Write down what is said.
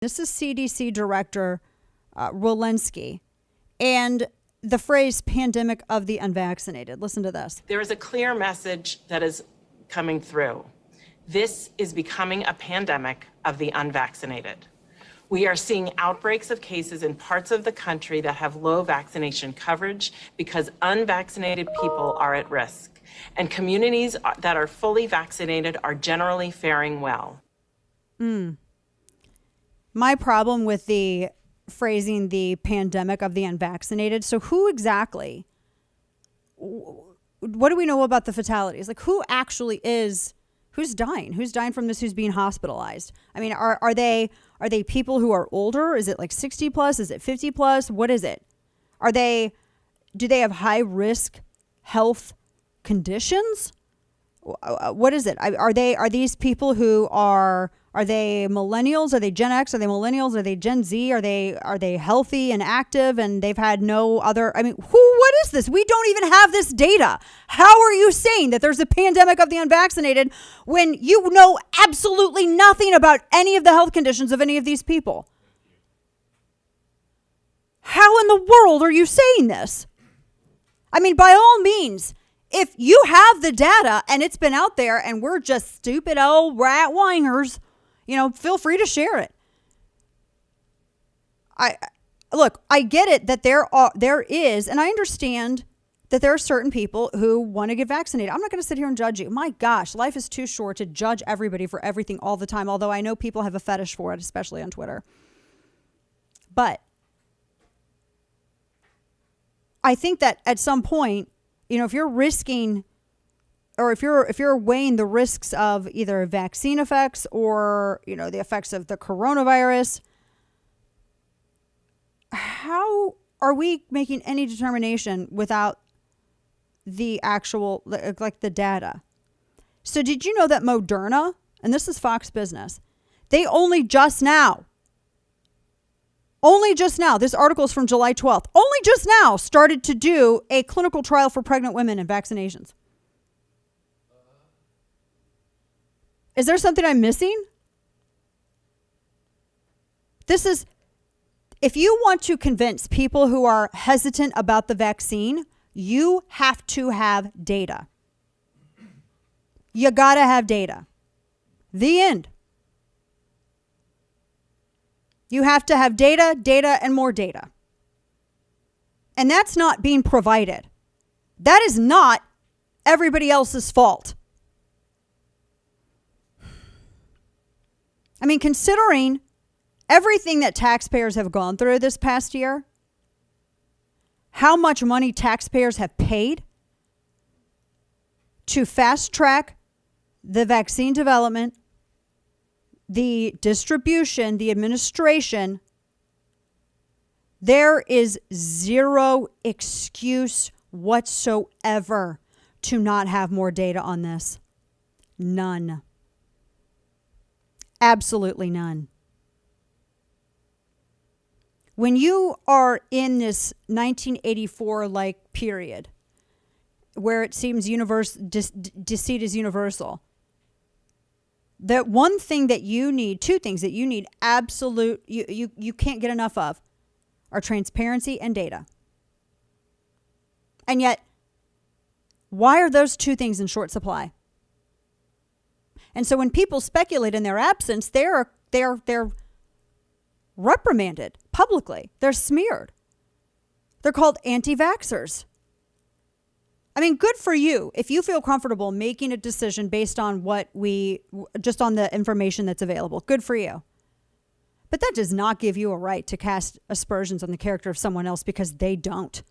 This is CDC Director Walensky, and the phrase pandemic of the unvaccinated. Listen to this. There is a clear message that is coming through. This is becoming a pandemic of the unvaccinated. We are seeing outbreaks of cases in parts of the country that have low vaccination coverage because unvaccinated people are at risk, and communities that are fully vaccinated are generally faring well. My problem with the phrasing the pandemic of the unvaccinated. So who exactly, what do we know about the fatalities? Like who actually is, who's dying? Who's dying from this? Who's being hospitalized? I mean, are they people who are older? Is it like 60 plus? Is it 50 plus? What is it? Do they have high risk health conditions? What is it? Are these people who are they millennials? Are they Gen X? Are they millennials? Are they Gen Z? Are they healthy and active and they've had no other, I mean, what is this? We don't even have this data. How are you saying that there's a pandemic of the unvaccinated when you know absolutely nothing about any of the health conditions of any of these people? How in the world are you saying this? I mean, by all means, if you have the data and it's been out there and we're just stupid old rat wingers, feel free to share it. I get it that there is, and I understand that there are certain people who want to get vaccinated. I'm not going to sit here and judge you. My gosh, life is too short to judge everybody for everything all the time, although I know people have a fetish for it, especially on Twitter. But I think that at some point, if you're risking, or if you're weighing the risks of either vaccine effects or, the effects of the coronavirus, how are we making any determination without the actual, like the data? So did you know that Moderna, and this is Fox Business, they only just now, this article is from July 12th, only just now started to do a clinical trial for pregnant women and vaccinations. Is there something I'm missing? If you want to convince people who are hesitant about the vaccine, you have to have data. You gotta have data. The end. You have to have data, and more data. And that's not being provided. That is not everybody else's fault. I mean, considering everything that taxpayers have gone through this past year, how much money taxpayers have paid to fast track the vaccine development, the distribution, the administration, there is zero excuse whatsoever to not have more data on this. None. Absolutely none. When you are in this 1984-like period where it seems deceit is universal, that one thing that you need, two things that you need you can't get enough of are transparency and data. And yet, why are those two things in short supply? And so when people speculate in their absence, they're reprimanded publicly. They're smeared. They're called anti-vaxxers. I mean, good for you if you feel comfortable making a decision based on just on the information that's available. Good for you. But that does not give you a right to cast aspersions on the character of someone else because they don't.